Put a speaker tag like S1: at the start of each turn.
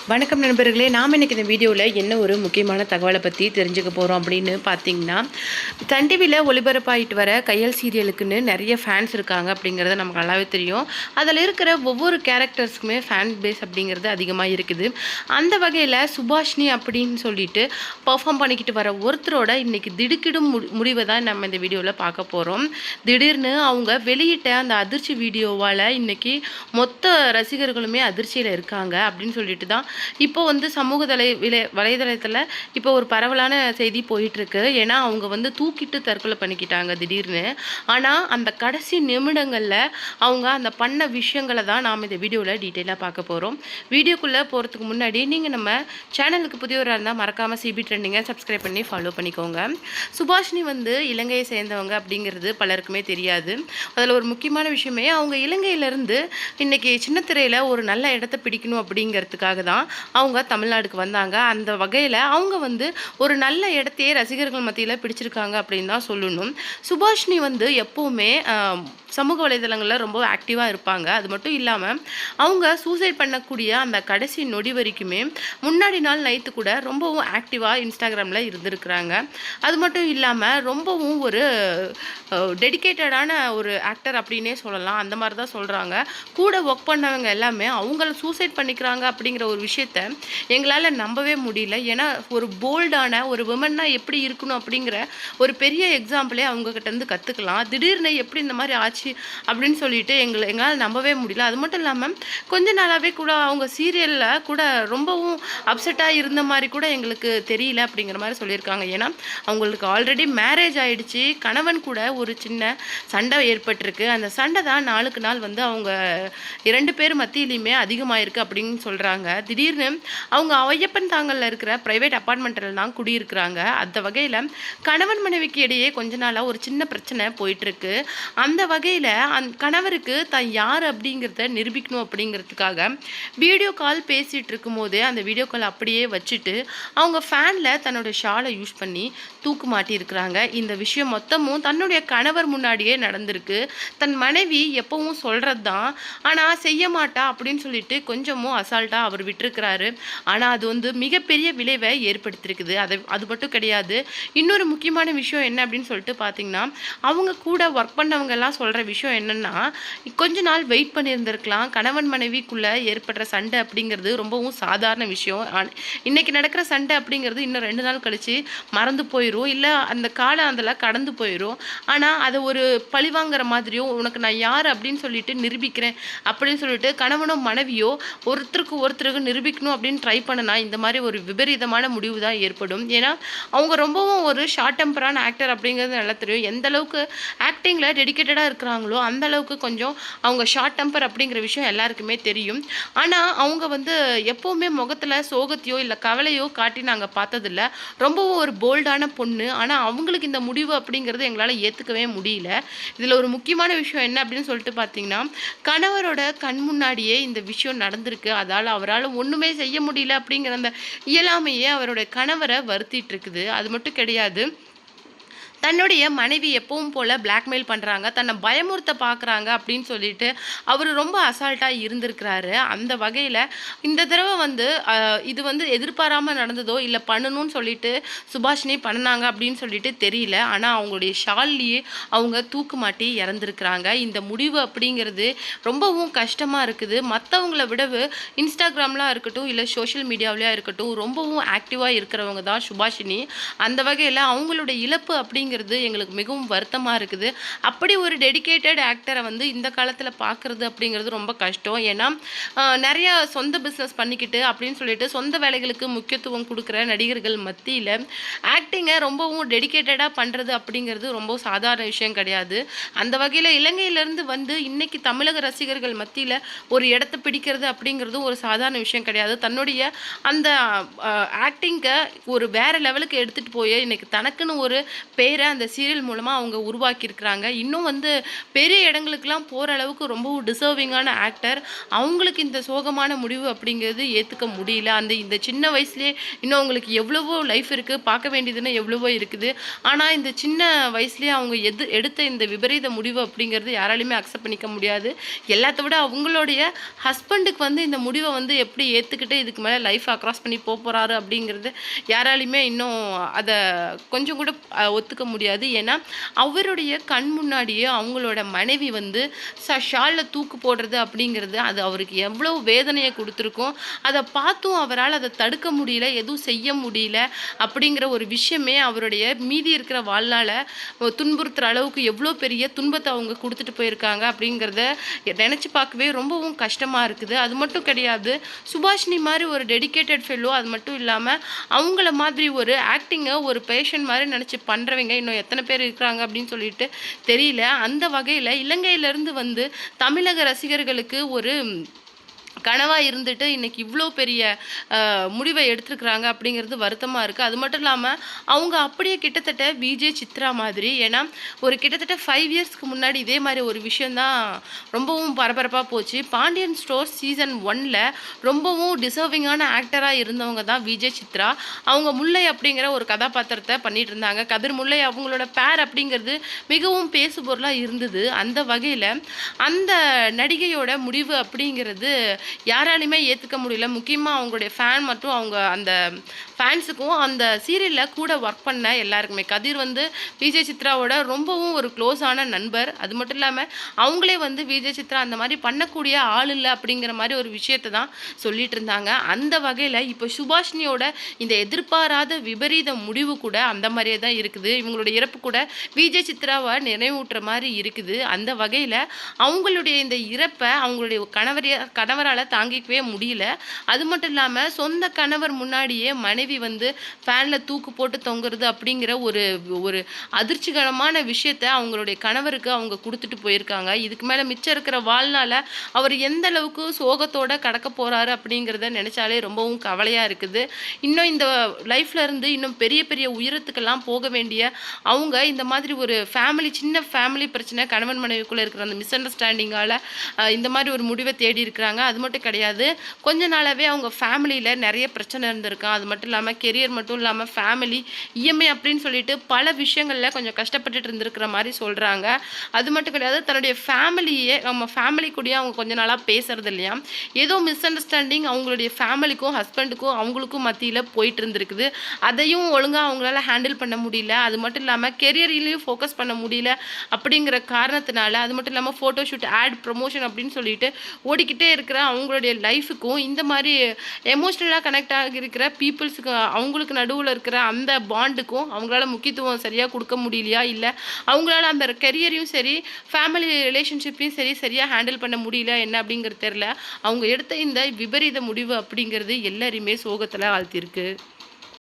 S1: வணக்கம் நண்பர்களே, நாம் இன்றைக்கி இந்த வீடியோவில் என்ன ஒரு முக்கியமான தகவலை பற்றி தெரிஞ்சுக்க போகிறோம் அப்படின்னு பார்த்தீங்கன்னா, சன் டிவியில் ஒளிபரப்பாயிட்டு வர கையல் சீரியலுக்குன்னு நிறைய ஃபேன்ஸ் இருக்காங்க அப்படிங்கிறது நமக்கு நல்லாவே தெரியும். அதில் இருக்கிற ஒவ்வொரு கேரக்டர்ஸ்க்குமே ஃபேன் பேஸ் அப்படிங்கிறது அதிகமாக இருக்குது. அந்த வகையில் சுபாஷினி அப்படின்னு சொல்லிட்டு பர்ஃபார்ம் பண்ணிக்கிட்டு வர ஒருத்தரோட இன்றைக்கி திடுக்கிடும் முடிவை தான் நம்ம இந்த வீடியோவில் பார்க்க போகிறோம். திடீர்னு அவங்க வெளியிட்ட அந்த அதிர்ச்சி வீடியோவால் இன்றைக்கி மொத்த ரசிகர்களுமே அதிர்ச்சியில் இருக்காங்க அப்படின்னு சொல்லிட்டு தான் இப்போ சமூக வலைதளத்தில் இப்போ ஒரு பரவலான செய்தி போயிட்டுருக்கு. ஏன்னா அவங்க தூக்கிட்டு தற்கொலை பண்ணிக்கிட்டாங்க திடீர்னு. ஆனால் அந்த கடைசி நிமிடங்களில் அவங்க அந்த பண்ண விஷயங்களை தான் நாம் இந்த வீடியோவில் டீட்டெயிலாக பார்க்க போகிறோம். வீடியோக்குள்ளே போகிறதுக்கு முன்னாடி நீங்கள் நம்ம சேனலுக்கு புதியவராக இருந்தால் மறக்காமல் சிபி ட்ரெண்டிங்கை சப்ஸ்கிரைப் பண்ணி ஃபாலோ பண்ணிக்கோங்க. சுபாஷினி இலங்கையை சேர்ந்தவங்க அப்படிங்கிறது பலருக்குமே தெரியாது. அதில் ஒரு முக்கியமான விஷயமே, அவங்க இலங்கையிலேருந்து இன்றைக்கி சின்னத்திரையில் ஒரு நல்ல இடத்த பிடிக்கணும் அப்படிங்கிறதுக்காக தான் அவங்க தமிழ்நாடுக்கு வந்தாங்க. அந்த வகையில் அவங்க ஒரு நல்ல இடத்தையே ரசிகர்கள் மத்தியில் பிடிச்சிருக்காங்க அப்படின்னு தான் சொல்லணும். சுபாஷினி எப்போவுமே சமூக வலைதளங்களில் ரொம்ப ஆக்டிவாக இருப்பாங்க. அது மட்டும் இல்லாமல் அவங்க சூசைட் பண்ணக்கூடிய அந்த கடைசி நொடி வரைக்குமே முன்னாடி நாள் நைட்டு கூட ரொம்பவும் ஆக்டிவாக இன்ஸ்டாகிராமில் இருந்திருக்கிறாங்க. அது மட்டும் இல்லாமல் ரொம்பவும் ஒரு டெடிக்கேட்டடான ஒரு ஆக்டர் அப்படின்னே சொல்லலாம். அந்த மாதிரி தான் சொல்கிறாங்க. கூட ஒர்க் பண்ணவங்க எல்லாமே அவங்கள சூசைட் பண்ணிக்கிறாங்க அப்படிங்கிற ஒரு விஷயத்த எங்களால் நம்பவே முடியல. ஏன்னா ஒரு போல்டான ஒரு விமன்னா எப்படி இருக்கணும் அப்படிங்கிற ஒரு பெரிய எக்ஸாம்பிளே அவங்கக்கிட்டேருந்து கற்றுக்கலாம். திடீர்னு எப்படி இந்த மாதிரி ஆச்சு அப்படின்னு சொல்லிட்டு எங்களால் நம்பவே முடியல. அது மட்டும் இல்லாமல் கொஞ்ச நாளாகவே கூட அவங்க சீரியலில் கூட ரொம்பவும் அப்செட்டாக இருந்த மாதிரி கூட எங்களுக்கு தெரியல அப்படிங்கிற மாதிரி சொல்லியிருக்காங்க. ஏன்னா அவங்களுக்கு ஆல்ரெடி மேரேஜ் ஆகிடுச்சு. கணவன் கூட ஒரு சின்ன சண்டை ஏற்பட்டிருக்கு. அந்த சண்டை தான் நாளுக்கு நாள் அவங்க 2 பேர் மத்தியிலையுமே அதிகமாயிருக்கு அப்படின்னு சொல்கிறாங்க. திடீர்னு அவங்க ஐயப்பன் தாங்கலில் இருக்கிற ப்ரைவேட் அப்பார்ட்மெண்ட்டில் தான் குடியிருக்கிறாங்க. அந்த வகையில் கணவன் மனைவிக்கு இடையே கொஞ்ச நாளாக ஒரு சின்ன பிரச்சனை போயிட்டுருக்கு. அந்த வகையில் கணவருக்கு தான் யார் அப்படிங்கிறத நிரூபிக்கணும் அப்படிங்கிறதுக்காக வீடியோ கால் பேசிகிட்டு இருக்கும் போதே அந்த வீடியோ கால் அப்படியே வச்சுட்டு அவங்க ஃபேனில் தன்னோட ஷாலை யூஸ் பண்ணி தூக்கு மாட்டியிருக்கிறாங்க. இந்த விஷயம் மொத்தமும் தன்னுடைய கணவர் முன்னாடியே நடந்திருக்கு. தன் மனைவி எப்பவும் சொல்கிறது தான், ஆனால் செய்ய மாட்டா அப்படின்னு சொல்லிட்டு கொஞ்சமும் அசால்ட்டாக அவர் விட்டுருக்கிறாரு. ஆனால் அது மிகப்பெரிய விளைவை ஏற்படுத்தியிருக்குது. அது மட்டும் கிடையாது. இன்னொரு முக்கியமான விஷயம் என்ன அப்படின்னு சொல்லிட்டு பார்த்தீங்கன்னா, அவங்க கூட ஒர்க் பண்ணவங்கெல்லாம் சொல்கிற விஷயம் என்னென்னா, கொஞ்ச நாள் வெயிட் பண்ணியிருந்திருக்கலாம். கணவன் மனைவிக்குள்ளே ஏற்படுற சண்டை அப்படிங்கிறது ரொம்பவும் சாதாரண விஷயம். இன்றைக்கி நடக்கிற சண்டை அப்படிங்கிறது இன்னும் 2 நாள் கழித்து மறந்து போயிடும், இல்லை அந்த காலம் அதில் கடந்து போயிடும். ஆனால் அதை ஒரு பழிவாங்கிற மாதிரியோ உனக்கு நான் யார் அப்படின்னு சொல்லிட்டு நிரூபிக்கிறேன் அப்படின்னு சொல்லிட்டு கணவனோ மனைவியோ ஒருத்தருக்கு நிரூபிக்கணும் அப்படின்னு ட்ரை பண்ணனா இந்த மாதிரி ஒரு விபரீதமான முடிவு தான் ஏற்படும். ஏன்னா அவங்க ரொம்பவும் ஒரு ஷார்ட் டெம்பரான ஆக்டர் அப்படிங்கிறது நல்லா தெரியும். எந்த அளவுக்கு ஆக்டிங்கில் டெடிக்கேட்டடாக இருக்கிறாங்களோ அந்த அளவுக்கு கொஞ்சம் அவங்க ஷார்ட் டெம்பர் அப்படிங்கிற விஷயம் எல்லாருக்குமே தெரியும். ஆனால் அவங்க எப்போவுமே முகத்தில் சோகத்தையோ இல்லை கவலையோ காட்டி நாங்கள் பார்த்ததில்ல. ரொம்பவும் ஒரு போல்டான பொண்ணு. ஆனால் அவங்களுக்கு இந்த முடிவு அப்படிங்கிறது எங்களால் ஏற்றுக்கவே முடியல. இதில் ஒரு முக்கியமான விஷயம் என்ன அப்படின்னு சொல்லிட்டு பார்த்தீங்கன்னா, கணவரோட கண் முன்னாடியே இந்த விஷயம் நடந்திருக்கு. அவரால் ஒன்றுமே செய்ய முடியல அப்படிங்கிற அந்த இயலாமையே அவருடைய கணவரை வருத்திட்டு இருக்குது. அது மட்டும் கிடையாது, தன்னுடைய மனைவி எப்பவும் போல் பிளாக்மெயில் பண்ணுறாங்க, தன்னை பயமுறுத்த பார்க்குறாங்க அப்படின்னு சொல்லிட்டு அவர் ரொம்ப அசால்ட்டாக இருந்திருக்கிறாரு. அந்த வகையில் இந்த தடவை இது எதிர்பாராமல் நடந்ததோ இல்லை பண்ணணும்னு சொல்லிட்டு சுபாஷினி பண்ணினாங்க அப்படின்னு சொல்லிட்டு தெரியல. ஆனால் அவங்களுடைய ஷால்லையே அவங்க தூக்கு மாட்டி இறந்துருக்கிறாங்க. இந்த முடிவு அப்படிங்கிறது ரொம்பவும் கஷ்டமாக இருக்குது. மற்றவங்கள விடவு இன்ஸ்டாகிராம்லாம் இருக்கட்டும் இல்லை சோஷியல் மீடியாவிலையாக இருக்கட்டும் ரொம்பவும் ஆக்டிவாக இருக்கிறவங்க தான் சுபாஷினி. அந்த வகையில் அவங்களுடைய இழப்பு அப்படிங்கிறது எங்களுக்கு மிகவும் வருத்தமாக இருக்குது. அப்படி ஒரு டெடிக்கேட்டட் ஆக்டரை இந்த காலத்தில் பார்க்குறது அப்படிங்கிறது ரொம்ப கஷ்டம். ஏன்னா நிறைய சொந்த பிஸ்னஸ் பண்ணிக்கிட்டு அப்படின்னு சொல்லிட்டு சொந்த வேலைகளுக்கு முக்கியத்துவம் கொடுக்குற நடிகர்கள் மத்தியில் ஆக்டிங்கை ரொம்பவும் டெடிக்கேட்டடாக பண்ணுறது அப்படிங்கிறது ரொம்ப சாதாரண விஷயம் கிடையாது. அந்த வகையில் இலங்கையிலேருந்து இன்னைக்கு தமிழக ரசிகர்கள் மத்தியில் ஒரு இடத்த பிடிக்கிறது அப்படிங்கிறதும் ஒரு சாதாரண விஷயம் கிடையாது. தன்னுடைய அந்த ஆக்டிங்கை ஒரு வேறு லெவலுக்கு எடுத்துகிட்டு போய் இன்னைக்கு தனக்குன்னு ஒரு பேரை பேரை அந்த சீரியல் மூலமாக அவங்க உருவாக்கியிருக்கிறாங்க. இன்னும் வந்து பெரிய இடங்களுக்கெல்லாம் போகிற அளவுக்கு ரொம்பவும் டிசர்விங்கான ஆக்டர். அவங்களுக்கு இந்த சோகமான முடிவு அப்படிங்கிறது ஏற்றுக்க முடியல. இந்த சின்ன வயசுலேயே இன்னும் அவங்களுக்கு எவ்வளவோ லைஃப் இருக்குது, பார்க்க வேண்டியதுன்னு எவ்வளவோ இருக்குது. ஆனால் இந்த சின்ன வயசுலேயே அவங்க எடுத்த இந்த விபரீத முடிவு அப்படிங்கிறது யாராலையுமே அக்செப்ட் பண்ணிக்க முடியாது. எல்லாத்த விட அவங்களுடைய ஹஸ்பண்டுக்கு வந்து இந்த முடிவை வந்து எப்படி ஏற்றுக்கிட்டு இதுக்கு மேலே லைஃப் அக்ராஸ் பண்ணி போகிறாரு அப்படிங்கிறது யாராலையுமே இன்னும் அதை கொஞ்சம் கூட ஒத்துக்க முடியாது. ஏன்னா அவருடைய கண் முன்னாடியே அவங்களோட மனைவி வந்து ஷாலில் தூக்கு போடுறது அப்படிங்கிறது அது அவருக்கு எவ்வளோ வேதனையை கொடுத்துருக்கும். அதை பார்த்தும் அவரால் அதை தடுக்க முடியல, எதுவும் செய்ய முடியல அப்படிங்கிற ஒரு விஷயமே அவருடைய மீதி இருக்கிற வாழ்நாளை துன்புறுத்துகிற அளவுக்கு எவ்வளோ பெரிய துன்பத்தை அவங்க கொடுத்துட்டு போயிருக்காங்க அப்படிங்கிறத நினச்சி பார்க்கவே ரொம்பவும் கஷ்டமாக இருக்குது. அது மட்டும் கிடையாது, சுபாஷினி மாதிரி ஒரு டெடிக்கேட்டட் ஃபெல்லோ, அது மட்டும் இல்லாமல் அவங்கள மாதிரி ஒரு ஆக்டிங்கை ஒரு பேஷண்ட் மாதிரி நினச்சி பண்ணுறவங்க இன்னும் எத்தனை பேர் இருக்கிறாங்க அப்படின்னு சொல்லிட்டு தெரியல. அந்த வகையில் இலங்கையிலேருந்து வந்து தமிழக ரசிகர்களுக்கு ஒரு கனவாக இருந்துட்டு இன்றைக்கி இவ்வளோ பெரிய முடிவை எடுத்துருக்குறாங்க அப்படிங்கிறது வருத்தமாக இருக்குது. அது மட்டும் இல்லாமல் அவங்க அப்படியே கிட்டத்தட்ட விஜய் சித்ரா மாதிரி, ஏன்னா ஒரு கிட்டத்தட்ட 5 இயர்ஸ்க்கு முன்னாடி இதே மாதிரி ஒரு விஷயந்தான் ரொம்பவும் பரபரப்பாக போச்சு. பாண்டியன் ஸ்டோர்ஸ் சீசன் 1ல் ரொம்பவும் டிசர்விங்கான ஆக்டராக இருந்தவங்க தான் விஜய் சித்ரா. அவங்க முல்லை அப்படிங்கிற ஒரு கதாபாத்திரத்தை பண்ணிகிட்டு இருந்தாங்க. கதிர் முல்லை அவங்களோட பேர் அப்படிங்கிறது மிகவும் பேசுபொருளாக இருந்தது. அந்த வகையில் அந்த நடிகையோட முடிவு அப்படிங்கிறது யாராலையுமே ஏற்றுக்க முடியல. முக்கியமாக அவங்களுடைய ஃபேன் மற்றும் அவங்க அந்த ஃபேன்ஸுக்கும் அந்த சீரியலில் கூட ஒர்க் பண்ண எல்லாருக்குமே. கதிர் வந்து விஜய் சித்ராவோட ரொம்பவும் ஒரு க்ளோஸான நண்பர். அது மட்டும் இல்லாமல் அவங்களே வந்து விஜய் சித்ரா அந்த மாதிரி பண்ணக்கூடிய ஆள் இல்லை அப்படிங்கிற மாதிரி ஒரு விஷயத்தை தான் சொல்லிட்டு இருந்தாங்க. அந்த வகையில் இப்போ சுபாஷினியோட இந்த எதிர்பாராத விபரீத முடிவு கூட அந்த மாதிரியே தான் இருக்குது. இவங்களோட இறப்பு கூட விஜய் சித்ராவை நினைவூட்டுற மாதிரி இருக்குது. அந்த வகையில் அவங்களுடைய இந்த இறப்பை அவங்களுடைய கணவரால் தாங்கிக்கவே முடியல. அது மட்டும் இல்லாமல் சொந்த கணவர் முன்னாடியே மனைவி வந்து ஃபேனில் தூக்கு போட்டு தொங்குறது அப்படிங்கிற ஒரு அதிர்ச்சிகரமான விஷயத்தை அவங்களுடைய கணவருக்கு அவங்க கொடுத்துட்டு போயிருக்காங்க. இதுக்கு மேலே மிச்சம் இருக்கிற வாழ்நாள அவர் எந்த அளவுக்கு சோகத்தோட கடக்க போகிறாரு அப்படிங்கிறத நினச்சாலே ரொம்பவும் கவலையாக இருக்குது. இன்னும் இந்த லைஃப்ல இருந்து இன்னும் பெரிய பெரிய உயரத்துக்கெல்லாம் போக வேண்டிய அவங்க இந்த மாதிரி ஒரு சின்ன ஃபேமிலி பிரச்சனை, கணவன் மனைவிக்குள்ளே இருக்கிற அந்த மிஸ் அண்டர்ஸ்டாண்டிங்கால் இந்த மாதிரி ஒரு முடிவை தேடி இருக்கிறாங்க. அது மட்டும் கிடையாது, கொஞ்ச நாளாகவே அவங்க ஃபேமிலியில் நிறைய பிரச்சனை இருந்திருக்கான். அது மட்டும் இல்லாமல் கெரியர் மட்டும் இல்லாமல் ஃபேமிலி இஎம்ஐ அப்படின்னு சொல்லிட்டு பல விஷயங்களில் கொஞ்சம் கஷ்டப்பட்டுட்டு இருந்திருக்கிற மாதிரி சொல்கிறாங்க. அது மட்டும் கிடையாது, தன்னுடைய நம்ம ஃபேமிலி கூடயே அவங்க கொஞ்ச நாளாக பேசுறது இல்லையா, ஏதோ மிஸ் அண்டர்ஸ்டாண்டிங் அவங்களுடைய ஃபேமிலிக்கும் ஹஸ்பண்டுக்கும் அவங்களுக்கும் மத்தியில் போயிட்டு இருந்திருக்குது. அதையும் ஒழுங்காக அவங்களால ஹேண்டில் பண்ண முடியல. அது மட்டும் இல்லாமல் கெரியர்லையும் ஃபோக்கஸ் பண்ண முடியல அப்படிங்கிற காரணத்தினால, அது மட்டும் இல்லாமல் ஃபோட்டோ ஷூட், ஆட், ப்ரொமோஷன் அப்படின்னு சொல்லிட்டு ஓடிக்கிட்டே இருக்கிற அவங்களுடைய லைஃபுக்கும் இந்த மாதிரி எமோஷ்னலாக கனெக்ட் ஆகியிருக்கிற பீப்புள்ஸுக்கு அவங்களுக்கு நடுவில் இருக்கிற அந்த பாண்டுக்கும் அவங்களால முக்கியத்துவம் சரியாக கொடுக்க முடியலையா, இல்லை அவங்களால அந்த கெரியரையும் சரி ஃபேமிலி ரிலேஷன்ஷிப்பையும் சரியாக ஹேண்டில் பண்ண முடியல என்ன அப்படிங்கிறது தெரில. அவங்க எடுத்த இந்த விபரீத முடிவு அப்படிங்கிறது எல்லாரையுமே சோகத்தில் ஆழ்த்திருக்கு.